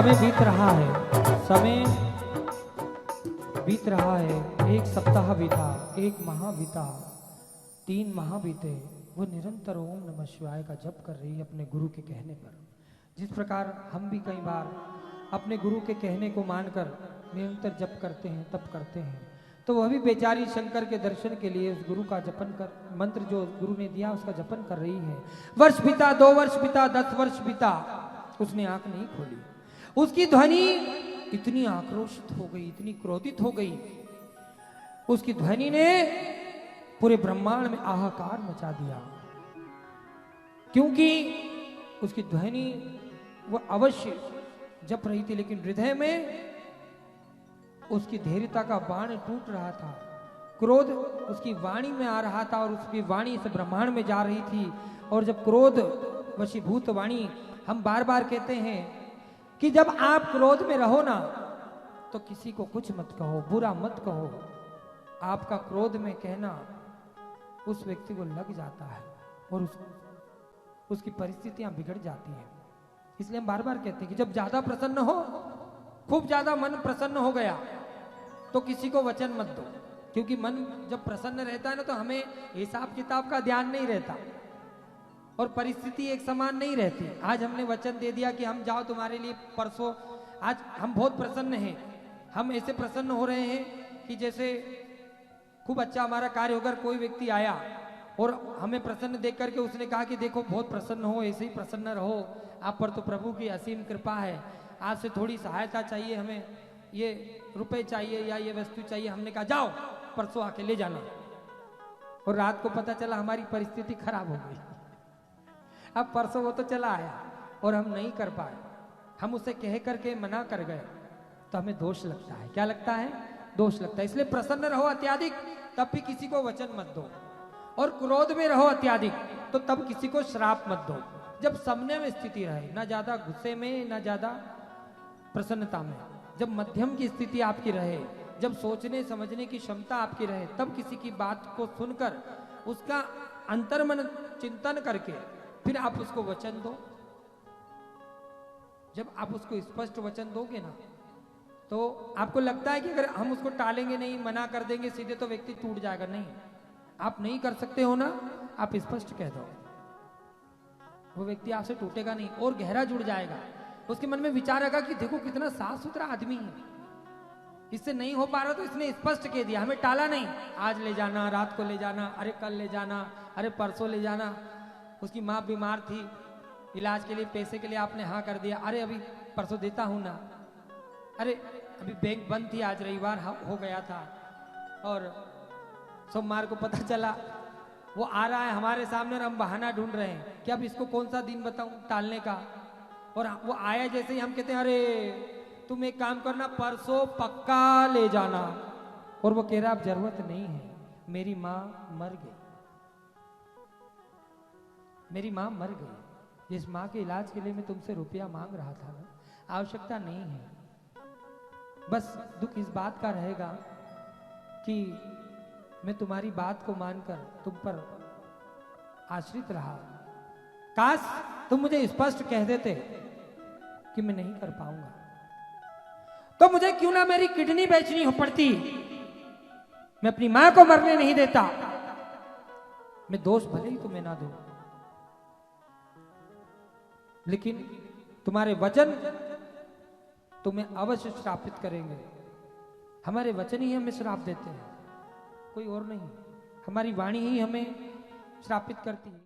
समय बीत रहा है, समय बीत रहा है। एक सप्ताह बीता, एक माह बीता, 3 माह बीते। वो निरंतर ओम नमः शिवाय का जप कर रही है अपने गुरु के कहने पर। जिस प्रकार हम भी कई बार अपने गुरु के कहने को मानकर निरंतर जप करते हैं, तप करते हैं, तो वह भी बेचारी शंकर के दर्शन के लिए उस गुरु का जपन कर, मंत्र जो गुरु ने दिया उसका जपन कर रही है। वर्ष बीता, 2 वर्ष बीता, 10 वर्ष बीता, उसने आंख नहीं खोली। उसकी ध्वनि इतनी आक्रोशित हो गई, इतनी क्रोधित हो गई, उसकी ध्वनि ने पूरे ब्रह्मांड में हाहाकार मचा दिया। क्योंकि उसकी ध्वनि वो अवश्य जप रही थी, लेकिन हृदय में उसकी धैर्यता का बाण टूट रहा था। क्रोध उसकी वाणी में आ रहा था और उसकी वाणी इस ब्रह्मांड में जा रही थी। और जब क्रोध वशीभूत वाणी, हम बार बार कहते हैं कि जब आप क्रोध में रहो ना तो किसी को कुछ मत कहो, बुरा मत कहो। आपका क्रोध में कहना उस व्यक्ति को लग जाता है और उसकी परिस्थितियां बिगड़ जाती हैं। इसलिए हम बार बार कहते हैं कि जब ज्यादा प्रसन्न हो, खूब ज्यादा मन प्रसन्न हो गया, तो किसी को वचन मत दो। क्योंकि मन जब प्रसन्न रहता है ना तो हमें हिसाब किताब का ध्यान नहीं रहता और परिस्थिति एक समान नहीं रहती। आज हमने वचन दे दिया कि हम जाओ तुम्हारे लिए परसों, आज हम बहुत प्रसन्न हैं, हम ऐसे प्रसन्न हो रहे हैं कि जैसे खूब अच्छा हमारा कार्य होकर कोई व्यक्ति आया और हमें प्रसन्न देख करके उसने कहा कि देखो बहुत प्रसन्न हो, ऐसे ही प्रसन्न रहो, आप पर तो प्रभु की असीम कृपा है, आपसे थोड़ी सहायता चाहिए, हमें ये रुपए चाहिए या ये वस्तु चाहिए। हमने कहा जाओ परसों आके ले जाना, और रात को पता चला हमारी परिस्थिति खराब हो गई। अब परसों वो तो चला आया और हम नहीं कर पाए, हम उसे कह करके मना कर गए, तो हमें दोष लगता है। क्या लगता है? दोष लगता है। इसलिए प्रसन्न रहो अत्याधिक, तब भी किसी को वचन मत दो, और क्रोध में रहो अत्याधिक, तो तब किसी को श्राप मत दो। जब सामने में स्थिति रहे, ना ज्यादा गुस्से में ना ज्यादा प्रसन्नता में, जब मध्यम की स्थिति आपकी रहे, जब सोचने समझने की क्षमता आपकी रहे, तब किसी की बात को सुनकर उसका अंतर्मन चिंतन करके फिर आप उसको वचन दो। जब आप उसको स्पष्ट वचन दोगे ना, तो आपको लगता है कि अगर हम उसको टालेंगे नहीं, मना कर देंगे सीधे, तो व्यक्ति टूट जाएगा। नहीं, आप नहीं कर सकते हो ना, आप स्पष्ट कह दो, वो व्यक्ति आपसे टूटेगा नहीं और गहरा जुड़ जाएगा। उसके मन में विचार आएगा कि देखो कितना साफ सुथरा आदमी है, इससे नहीं हो पा रहा तो इसने स्पष्ट कह दिया, हमें टाला नहीं। आज ले जाना, रात को ले जाना, अरे कल ले जाना, अरे परसों ले जाना। उसकी माँ बीमार थी, इलाज के लिए पैसे के लिए आपने हाँ कर दिया, अरे अभी परसों देता हूं ना, अरे अभी बैंक बंद थी, आज रविवार हो गया था, और सोमवार को पता चला वो आ रहा है हमारे सामने और हम बहाना ढूंढ रहे हैं कि अब इसको कौन सा दिन बताऊं टालने का। और वो आया जैसे ही हम कहते हैं अरे तुम एक काम करना, परसों पक्का ले जाना, और वो कह रहा अब जरूरत नहीं है, मेरी माँ मर गई, मेरी माँ मर गई, जिस माँ के इलाज के लिए मैं तुमसे रुपया मांग रहा था ना, आवश्यकता नहीं है। बस दुख इस बात का रहेगा कि मैं तुम्हारी बात को मानकर तुम पर आश्रित रहा। काश तुम मुझे स्पष्ट कह देते कि मैं नहीं कर पाऊंगा, तो मुझे क्यों ना मेरी किडनी बेचनी हो पड़ती, मैं अपनी मां को मरने नहीं देता। मैं दोष भले ही तुम्हें ना दूं, लेकिन तुम्हारे वचन तुम्हें अवश्य श्रापित करेंगे। हमारे वचन ही हमें श्राप देते हैं, कोई और नहीं। हमारी वाणी ही हमें श्रापित करती है।